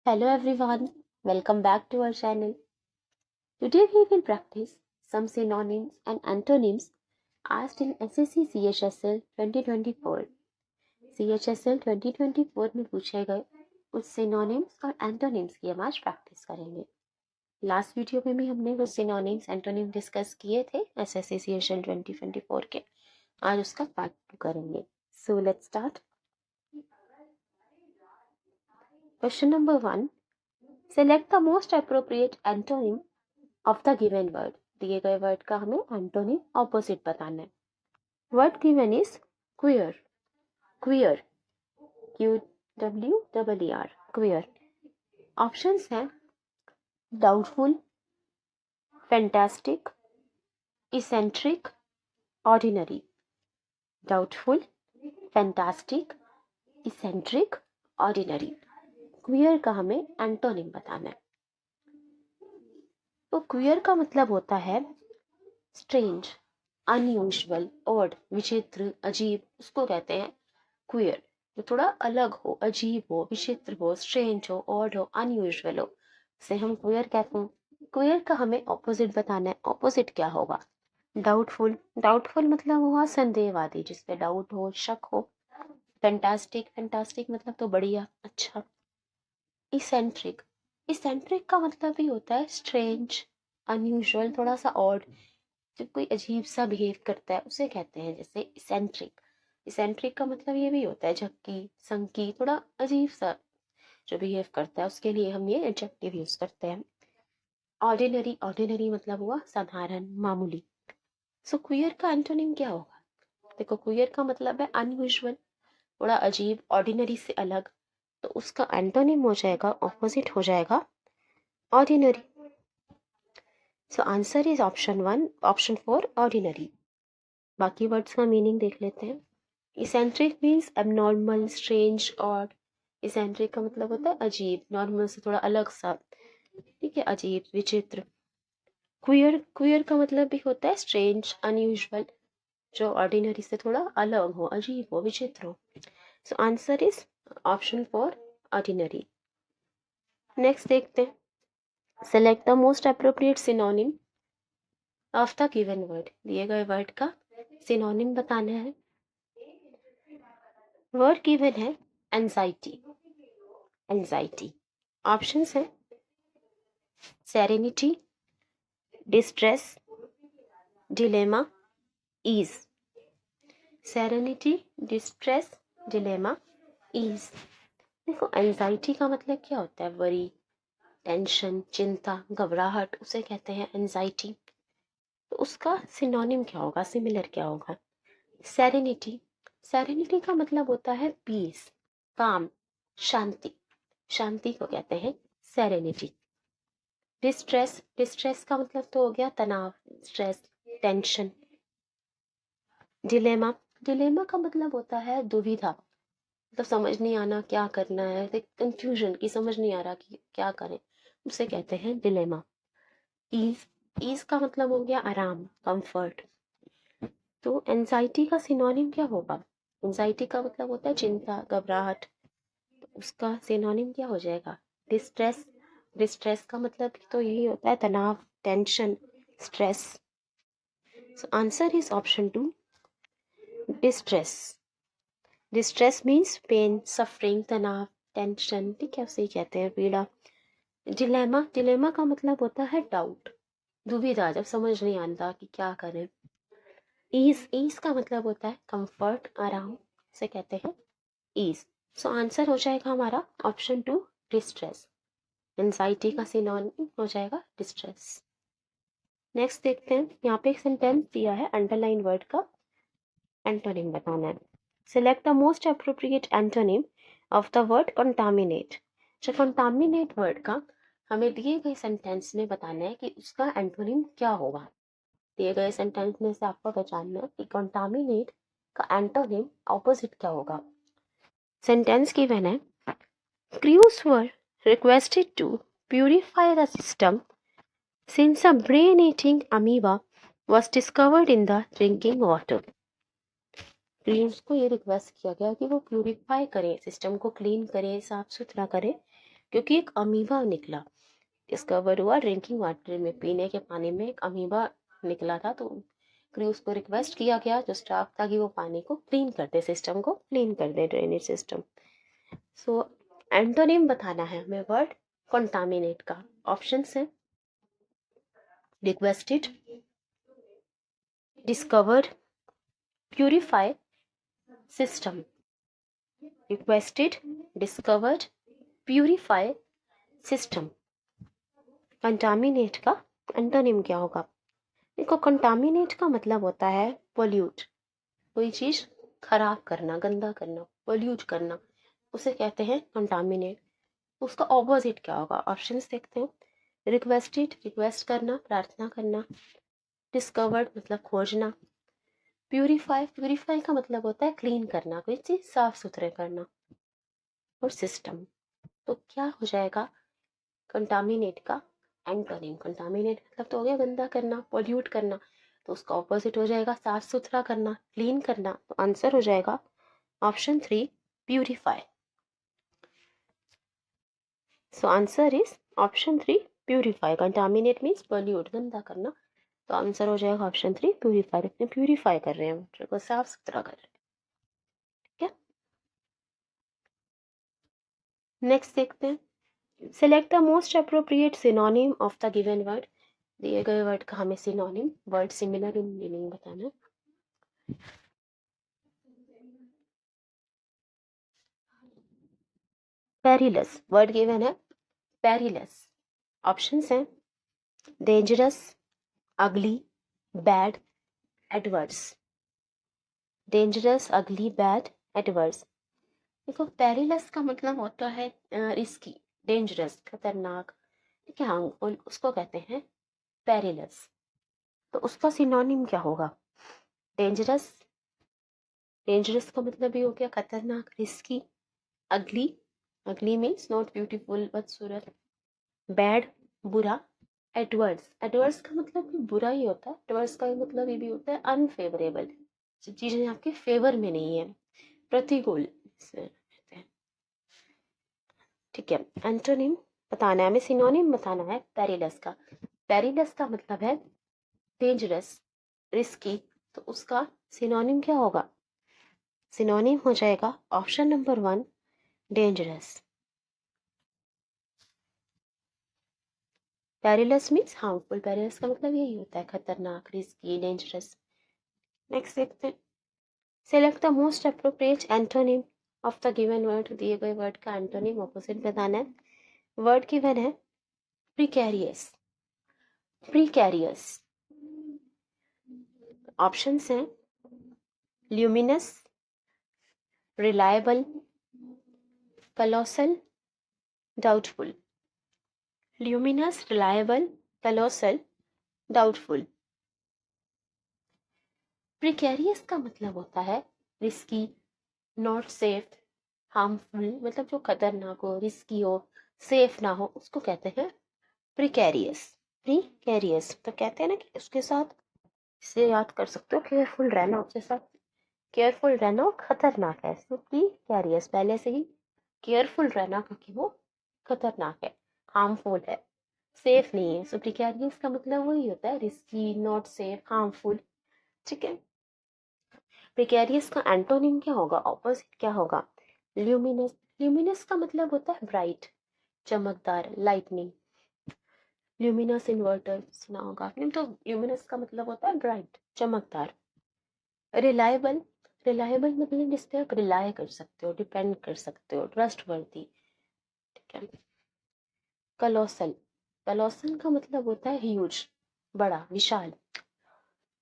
Hello everyone, welcome back to our channel. Today we will practice some synonyms and antonyms asked in SSC CHSL 2024. CHSL 2024 में पूछे गए कुछ synonyms और antonyms की हम आज प्रैक्टिस करेंगे. लास्ट वीडियो में भी हमने कुछ synonyms antonyms डिस्कस किए थे SSC CHSL 2024 के. आज उसका पार्ट 2 करेंगे. So let's start. Question number 1. Select the most appropriate antonym of the given word. दिए गए वर्ड का हमें एंटोनिम ऑपोजिट बताना है. Word given is queer. Queer QWER queer. Options हैं doubtful, fantastic, eccentric, ordinary. Doubtful, fantastic, eccentric, ordinary. Queer का हमें antonym बताना है. तो क्वियर का मतलब होता है स्ट्रेंज, अनयूजुअल, ऑड, विचित्र, अजीब. उसको कहते हैं क्वियर. जो थोड़ा अलग हो, अजीब हो, विचित्र हो, स्ट्रेंज हो, ऑड हो, अनयूजुअल हो, उसे हम क्वियर कहते हैं. क्वियर का हमें ऑपोजिट बताना है. ऑपोजिट क्या होगा? डाउटफुल. डाउटफुल मतलब हुआ संदेहवादी, जिसपे डाउट हो, शक हो. फैंटास्टिक. फैंटास्टिक मतलब तो बढ़िया, अच्छा. इसेंट्रिक. इसेंट्रिक का मतलब भी होता है स्ट्रेंज, अनयूजुअल, थोड़ा सा ऑड. जब कोई अजीब सा बिहेव करता है उसे कहते हैं जैसे इसेंट्रिक. इसेंट्रिक का मतलब ये भी होता है झक्की, संकी, थोड़ा अजीब सा जो बिहेव करता है, उसके लिए हम ये एडजेक्टिव यूज करते हैं. ऑर्डिनरी. ऑर्डिनरी मतलब हुआ साधारण, मामूली. सो क्वियर का एंटोनिम क्या होगा? देखो, क्वियर का मतलब है अनयूजुअल, थोड़ा अजीब, ऑर्डिनरी से अलग. तो उसका एंटोनिम हो जाएगा, ऑपोजिट हो जाएगा ordinary. So answer is option 1, option 4, ordinary. बाकी वर्ड्स का मीनिंग देख लेते हैं. Eccentric means abnormal, strange, odd. Eccentric का मतलब होता है अजीब, नॉर्मल से थोड़ा अलग सा, ठीक है, अजीब, विचित्र. क्वियर. क्वियर का मतलब भी होता है स्ट्रेंज, अनयूजुअल, जो ऑर्डिनरी से थोड़ा अलग हो, अजीब हो, विचित्र हो. So answer is option 4, ordinary. Next देखते हैं. Select the most appropriate synonym of the given word. दिए गए वर्ड का सिनोनिम बताना है. वर्ड गिवन है एंजाइटी. एंजाइटी. ऑप्शंस हैं serenity, distress, dilemma, ease. Serenity, distress, dilemma, ease. देखो, एंजाइटी का मतलब क्या होता है? वरी, टेंशन, चिंता, घबराहट, उसे कहते हैं एंजाइटी. तो उसका सिनोनिम क्या होगा, सिमिलर क्या होगा? सेरेनिटी. सेरेनिटी का मतलब होता है पीस, काम, शांति. शांति को कहते हैं सेरेनिटी. डिस्ट्रेस. डिस्ट्रेस का मतलब तो हो गया तनाव, स्ट्रेस, टेंशन. डिलेमा. डिलेमा का मतलब होता है दुविधा, मतलब समझ नहीं आना क्या करना है, कंफ्यूजन की, समझ नहीं आ रहा कि क्या करें, उसे कहते हैं डिलेमा. ईज. ईज का मतलब हो गया आराम, कंफर्ट. तो एंजाइटी का सिनोनिम क्या होगा? एंजाइटी का मतलब होता है चिंता, घबराहट. तो उसका सिनोनिम क्या हो जाएगा? डिस्ट्रेस. डिस्ट्रेस का मतलब तो यही होता है तनाव, tension, stress. So answer is option 2, distress. Distress means pain, suffering, तनाव, टेंशन, ठीक है, उसे कहते हैं पीड़ा. डिलेमा. डिलेमा का मतलब होता है डाउट, दुविधा, जब समझ नहीं आता कि क्या करें. ईज. ईज का मतलब होता है कंफर्ट, आराम, उसे कहते हैं ईज. सो आंसर हो जाएगा हमारा ऑप्शन 2, डिस्ट्रेस. एंजाइटी का सिनोनिम हो जाएगा डिस्ट्रेस. नेक्स्ट देखते हैं. यहाँ पे एक सेंटेंस दिया है, अंडरलाइन वर्ड का एंटोनिम बताना है. Select the most appropriate antonym of the word contaminate. जो कंटामिनेट वर्ड का हमें दिए गए सेंटेंस में बताना है कि उसका एंटोनिम क्या होगा. दिए गए सेंटेंस में से आपको पहचानना है कि कंटामिनेट का एंटोनिम ऑपोजिट क्या होगा. सेंटेंस गिवन है, crews were requested to purify the system since a brain-eating amoeba was discovered in the drinking water. Creams को ये रिक्वेस्ट किया गया कि वो प्यूरिफाई करें, सिस्टम को क्लीन करें, साफ सुथरा करें, क्योंकि एक अमीबा निकला, डिस्कवर हुआ ड्रिंकिंग वाटर में, पीने के पानी में एक अमीबा निकला था। तो क्रूज को रिक्वेस्ट किया गया जो स्टाफ था कि वो पानी को क्लीन कर दे, सिस्टम को क्लीन कर दे, ड्रेनेज सिस्टम। सो एंटोनिम बताना है हमें वर्ड कंटामिनेट का। ऑप्शंस है requested, discovered, purify, system. Requested, discovered, purify, system. Contaminate का एंटोनिम क्या होगा? देखो, कंटामिनेट का मतलब होता है पोल्यूट, कोई चीज खराब करना, गंदा करना, पोल्यूट करना, उसे कहते हैं कंटामिनेट। उसका ऑपोजिट क्या होगा? ऑप्शंस देखते हैं। रिक्वेस्टेड, रिक्वेस्ट करना, प्रार्थना करना। डिस्कवर्ड मतलब खोजना। प्यूरिफाई, प्यूरिफाई का मतलब होता है क्लीन करना, कोई चीज साफ सुथरे करना। और सिस्टम, तो क्या हो जाएगा कंटामिनेट का एंटोनिम? कंटामिनेट मतलब तो हो गया गंदा करना, पोल्यूट करना, तो उसका ऑपोजिट हो जाएगा साफ सुथरा करना, क्लीन करना। तो आंसर हो जाएगा option 3, purify. So answer is option 3, purify. Contaminate means pollute, गंदा करना, तो आंसर हो जाएगा ऑप्शन 3, प्यूरिफाई। अपने प्यूरिफाई कर रहे हैं, वाटर को साफ सुथरा कर रहे हैं। ठीक है, नेक्स्ट देखते हैं। Select the most appropriate synonym of the given word. दिए गए वर्ड का हमें synonym, word similar in meaning बताना है। पेरिलस, वर्ड गिवन है पेरिलस। ऑप्शंस हैं डेंजरस, अगली, बैड, एडवर्स। डेंजरस, अगली, बैड, एडवर्स। देखो, पेरिलस का मतलब होता है रिस्की, डेंजरस, खतरनाक, ठीक है, हार्मफुल, उसको कहते हैं पेरिलस। तो उसका सिनोनिम क्या होगा? डेंजरस, डेंजरस का मतलब ये हो गया खतरनाक, रिस्की। अगली, अगली मीन्स नॉट ब्यूटीफुल, बदसूरत। बैड, बुरा। एडवर्स, एडवर्स का मतलब भी बुरा ही होता है। एडवर्स का मतलब ये भी होता है अनफेवरेबल, चीजें आपके फेवर में नहीं है, प्रतिकूल से कहते हैं। ठीक है, एंटोनिम बताना है हमें, सिनोनिम बताना है पेरिलस का। पेरिलस का मतलब है डेंजरस, रिस्की, तो उसका सिनोनिम क्या होगा? सिनोनिम हो जाएगा option number 1, dangerous. Perilous means harmful, perilous का मतलब यही होता है खतरनाक, रिस्की, डेंजरस। नेक्स्ट देखते हैं। Select the most appropriate antonym of the given word. दिए गए वर्ड का एंटोनिम ऑपोजिट बताना है। वर्ड गिवन है प्रिकैरियस, प्रिकैरियस। ऑप्शंस हैं luminous, reliable, कलोसल, doubtful. Luminous, reliable, कलोसल, doubtful. Precarious का मतलब होता है रिस्की, नॉट सेफ, हार्मफुल, मतलब जो खतरनाक हो, रिस्की हो, सेफ ना हो, उसको कहते हैं प्रिकैरियस। प्रिकैरियस तो कहते हैं ना कि उसके साथ, इसे याद कर सकते हो, केयरफुल रहना, उसके साथ केयरफुल रहना, और खतरनाक है, इसमें प्रिकैरियस पहले से ही केयरफुल रहना, क्योंकि वो खतरनाक है, हार्मफुल है, सेफ नहीं है। सो प्रिकैरियस का मतलब वही होता है रिस्की, नॉट सेफ, हार्मफुल। ठीक है, प्रिकैरियस का एंटोनिम क्या होगा, ऑपोजिट क्या होगा? ल्यूमिनस, ल्यूमिनस का मतलब होता है ब्राइट, चमकदार, लाइटनिंग। ल्यूमिनस इन्वर्टर सुना होगा आपने, तो ल्यूमिनस का मतलब होता है ब्राइट, चमकदार। रिलायबल, रिलायबल मतलब जिस पे आप रिलाय कर सकते हो, डिपेंड कर सकते हो, ट्रस्टवर्दी। ठीक है, कलोसल, कलोसल का मतलब होता है ह्यूज, बड़ा, विशाल।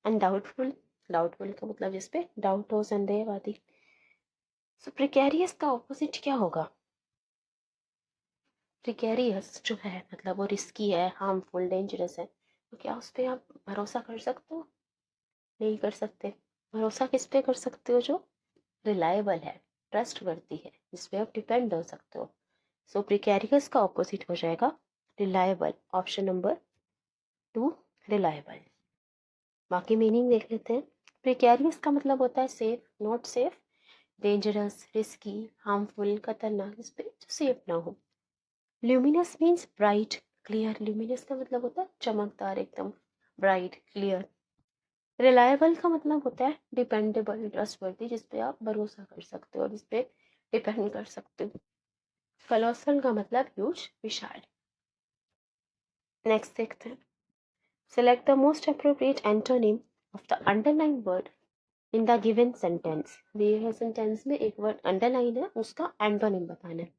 एंड डाउटफुल, डाउटफुल का मतलब जिस पे डाउट हो, संदेहवादी। सो प्रिकैरियस का ऑपोजिट क्या होगा? प्रिकैरियस जो है मतलब वो रिस्की है, हार्मफुल, डेंजरस है, तो क्या उस पर आप भरोसा कर सकते हो? नहीं कर सकते। भरोसा किस पे कर सकते हो? जो रिलायबल है, ट्रस्टवर्दी है, जिस पे आप डिपेंड हो सकते हो। सो प्रिकैरियस का ऑपोजिट हो जाएगा रिलायबल, ऑप्शन नंबर 2, रिलायबल। बाकी मीनिंग देख लेते हैं। प्रिकैरियस का मतलब होता है safe, not safe, dangerous, risky, harmful, खतरनाक, जिस पे जो सेफ ना हो। Luminous means bright clear, luminous का मतलब होता है चमकदार, एकदम ब्राइट क्लियर। रिलायबल का मतलब होता है डिपेंडेबल ट्रस्टवर्दी, जिसपे आप भरोसा कर सकते हो और जिसपे डिपेंड कर सकते हो। कलोसल का मतलब ह्यूज, विशाल। नेक्स्ट देखते हैं, select the most appropriate antonym of the underline word in the given sentence. दिए गए सेंटेंस में एक वर्ड अंडरलाइन है, उसका एंटोनिम बताना है।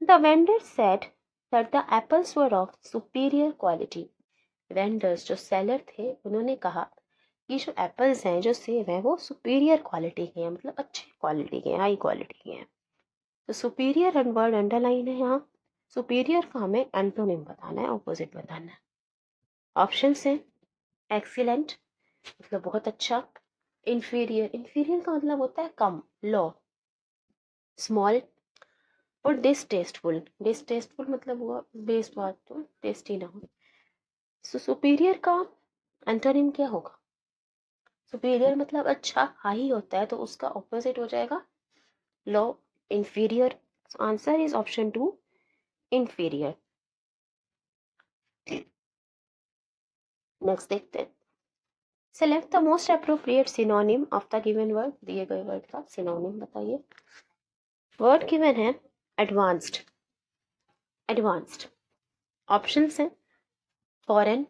The vendor said that the apples were of superior quality. Vendors जो सेलर थे उन्होंने कहा कि जो एप्पल्स हैं, जो सेब हैं, वो सुपीरियर क्वालिटी के हैं, मतलब अच्छी क्वालिटी के हैं, हाई क्वालिटी के हैं। तो सुपीरियर वर्ड अंडरलाइन है यहाँ। सुपीरियर का हमें एंटोनिम बताना है, ऑपोजिट बताना है। ऑप्शन है एक्सीलेंट मतलब बहुत अच्छा, इंफीरियर, इंफीरियर का मतलब होता है कम, लो, स्मॉल, और डिसटेस्टफुल, डिसटेस्टफुल मतलब हुआ बेस्ट बात तो टेस्टी ना हो। सो सुपीरियर का एंटोनिम क्या होगा? सुपीरियर मतलब अच्छा, हाई होता है, तो उसका ऑपोजिट हो जाएगा low, inferior. Answer is option 2, inferior. Next देखते हैं, select the most appropriate synonym of the given word. दिए गए वर्ड का सिनोनिम बताइए। वर्ड गिवन है एडवांस्ड, एडवांस्ड। ऑप्शंस हैं foreign,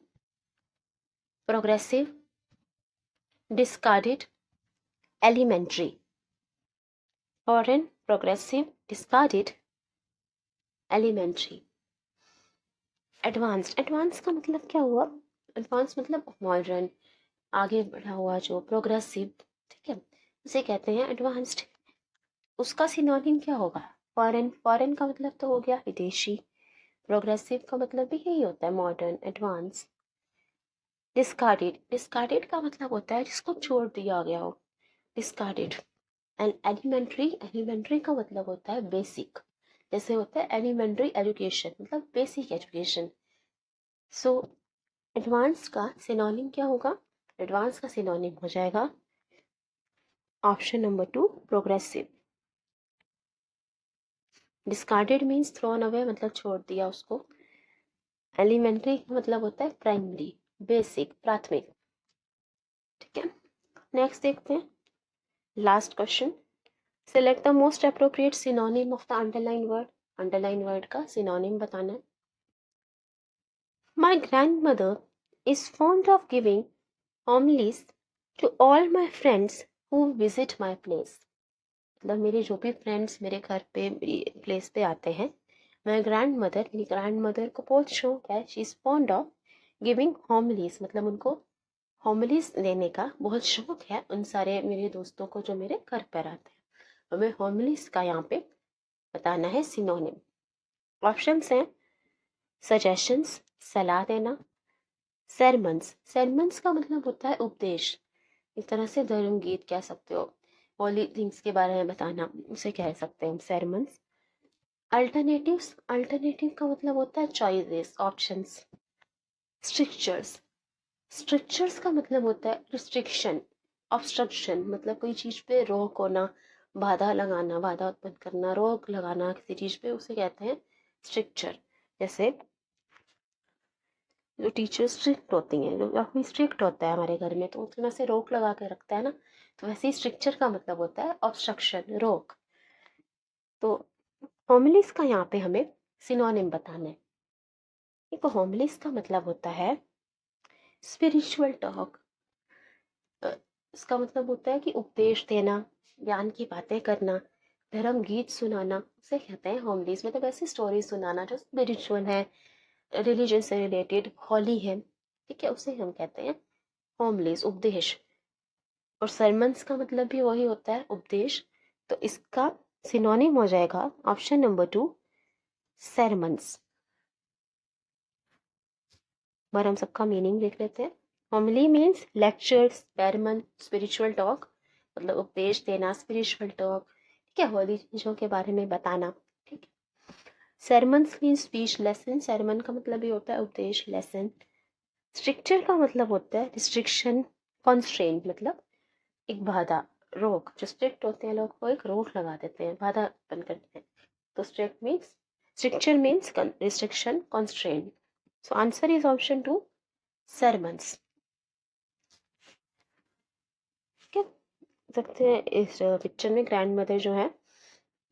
progressive, discarded, elementary. Foreign, progressive, discarded, elementary. Advanced, advance का मतलब क्या हुआ? एडवांस मतलब मॉडर्न, आगे बढ़ा हुआ, जो प्रोग्रेसिव, ठीक है, उसे कहते हैं एडवांस्ड। उसका सिनोनिम क्या होगा? फॉरेन, फॉरेन का मतलब तो हो गया विदेशी। प्रोग्रेसिव का मतलब भी यही होता है, मॉडर्न, एडवांस। डिस्कार्डेड, डिस्कार्डेड का मतलब होता है जिसको छोड़ दिया गया हो, डिस्कार्डेड। एंड एलिमेंट्री, एलिमेंट्री का मतलब होता है बेसिक, जैसे होता है एलिमेंट्री एजुकेशन, मतलब बेसिक एजुकेशन। सो एडवांस का सिनोनिम क्या होगा? एडवांस का सिनोनिम हो जाएगा option number 2, progressive. Discarded means thrown away, मतलब छोड़ दिया उसको। एलिमेंट्री का मतलब होता है प्राइमरी, बेसिक, प्राथमिक, ठीक है। नेक्स्ट देखते हैं, last question, select the most appropriate synonym of the underline word. Underline word का सिनोनिम बताना है। My grand mother is fond of giving homilies to all my friends who visit my place। मतलब मेरे जो भी friends मेरे घर पे, मेरी प्लेस पे आते हैं, मैं ग्रैंड मदर, मेरी ग्रैंड मदर को बहुत शौक है, she is fond of giving homilies, मतलब उनको होमलीज देने का बहुत शौक है उन सारे मेरे दोस्तों को जो मेरे घर पर आते हैं। हमें होमलीज का यहाँ पे बताना है सिनोनिम। ऑप्शंस हैं सजेशंस, सलाह देना, sermons, sermons का मतलब होता है उपदेश, एक तरह से धर्म गीत कह सकते हो, होली थिंग्स के बारे में बताना, उसे कह सकते हैं हम sermons। अल्टरनेटिव्स, अल्टरनेटिव का मतलब होता है चॉइसेस, ऑप्शंस। स्ट्रिक्चर्स, स्ट्रिक्चर्स का मतलब होता है रिस्ट्रिक्शन, ऑब्स्ट्रक्शन, मतलब कोई चीज पे रोक होना, बाधा लगाना, बाधा उत्पन्न करना, रोक लगाना किसी चीज पे, उसे कहते हैं स्ट्रिक्चर। जैसे जो टीचर स्ट्रिक्ट होती हैं, जो काफ़ी स्ट्रिक्ट होता है हमारे घर में, तो उसमें से रोक लगा के रखता है ना, तो वैसे ही स्ट्रिक्चर का मतलब होता है ऑब्स्ट्रक्शन, रोक। तो होमलीज का यहाँ पे हमें सिनोनिम बताना है। देखो होमलीज का मतलब होता है स्पिरिचुअल टॉक। इसका मतलब होता है कि उपदेश देना, ज्ञान की बातें करना, धर्म गीत सुनाना, उसे कहते हैं होमलीज। मतलब ऐसी स्टोरी सुनाना जो स्पिरिचुअल है, रिलीजन से रिलेटेड, होली है, ठीक है, उसे हम कहते हैं होमलीज, उपदेश। और सरमन्स का मतलब भी वही होता है, उपदेश। तो इसका सिनोनिम हो जाएगा ऑप्शन नंबर 2, सरमन्स। बार हम सबका मीनिंग देख लेते हैं। Homely means lecture, sermon, spiritual talk, मतलब उपदेश देना, स्पिरिचुअल टॉक, ठीक है, होली चीजों के बारे में बताना, ठीक है। Sermons means speech, lesson, sermon का मतलब भी होता है उपदेश, लेसन। स्ट्रिक्चर का मतलब होता है रिस्ट्रिक्शन, कॉन्स्ट्रेंट, मतलब एक बाधा, रोक। जो स्ट्रिक्ट होते हैं लोग, वो एक रोक लगा देते हैं, बाधा उत्पन्न करते हैं। तो strict means Stricture means restriction, constraint. So answer is option 2, sermons. ठीक है, सकते हैं इस पिक्चर में ग्रैंड मदर जो है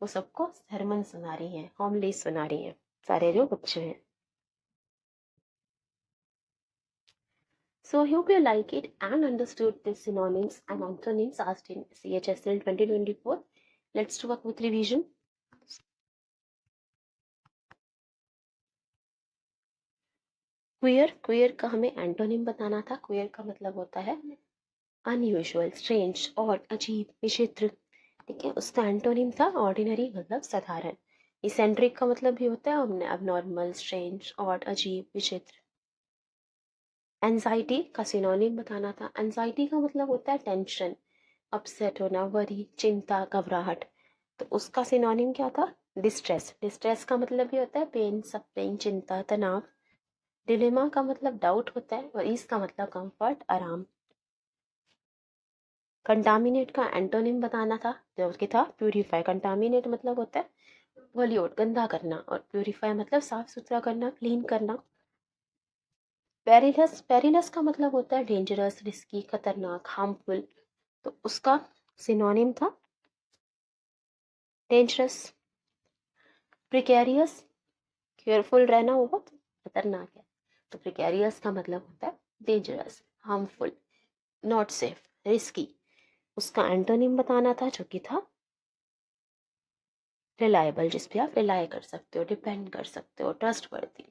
वो सबको सरमन सुना रही है, होमली सुना रही है, सारे जो बच्चे हैं. So I hope you like it and understood the synonyms and antonyms asked in CHSL 2024. Let's do a quick revision. Queer का हमें एंटोनिम बताना था. क्वियर का मतलब होता है अनयूजुअल, स्ट्रेंज, ऑड, अजीब, विचित्र. ठीक है, उसका एंटोनिम था ऑर्डिनरी, मतलब साधारण. इसेंट्रिक का मतलब भी होता है अबनॉर्मल, स्ट्रेंज, ऑड, अजीब, विचित्र. एंजाइटी का सिनोनिम बताना था. एंजाइटी का मतलब होता है टेंशन, अपसेट होना, वरी, चिंता, घबराहट. तो उसका सिनोनिम क्या था? डिस्ट्रेस. डिस्ट्रेस का मतलब भी होता है पेन, सफरिंग, चिंता, तनाव. डिलेमा का मतलब डाउट होता है और ईज का मतलब कंफर्ट, आराम. कंटामिनेट का एंटोनिम बताना था, जो कि था प्यूरिफाई. कंटामिनेट मतलब होता है पोल्यूट, गंदा करना, और प्यूरिफाई मतलब साफ सुथरा करना, क्लीन करना. पेरिलस, पेरिलस का मतलब होता है डेंजरस, रिस्की, खतरनाक, हार्मफुल. तो उसका सिनोनिम था डेंजरस. प्रिकेरियस, केयरफुल रहना, वो बहुत खतरनाक है. तो प्रिकेरियस का मतलब होता है dangerous, harmful, not safe, risky. उसका एंटोनिम बताना था, जो कि था रिलायबल, जिस पे आप रिलाय कर सकते हो, डिपेंड कर सकते हो, ट्रस्ट वर्दी.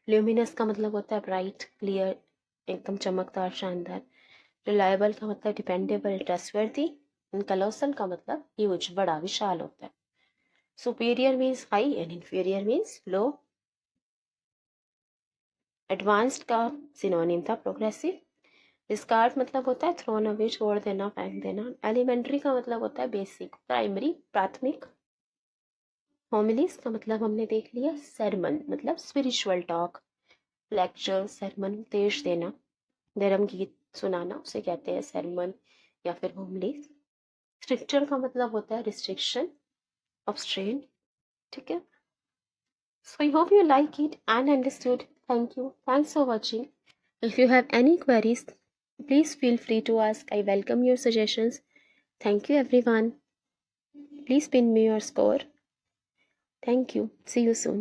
ल्यूमिनस का मतलब होता है ब्राइट, क्लियर, एकदम चमकदार, शानदार. रिलायबल का मतलब डिपेंडेबल, ट्रस्टवर्दी. कलोसल का मतलब ह्यूज, बड़ा, विशाल होता है. Superior means high and inferior means low. Advanced का सिनोनिम था प्रोग्रेसिव. डिस्कार्ड मतलब होता है थ्रोन अवे, छोड़ देना, फेंक देना. एलिमेंट्री का मतलब होता है बेसिक, प्राइमरी, प्राथमिक. होमिलीज का मतलब हमने देख लिया. सरमन मतलब स्पिरिचुअल टॉक, लेक्चर, सरमन, उपदेश देना, धर्म गीत सुनाना, उसे कहते हैं सरमन या फिर होमलीज. स्ट्रिक्चर का मतलब होता है रिस्ट्रिक्शन, अपस्ट्रेन. ठीक है, so I hope you like it and understood. Thank you, thanks for watching. If you have any queries, please feel free to ask. I welcome your suggestions. Thank you, everyone. Please pin me your score. Thank you. See you soon.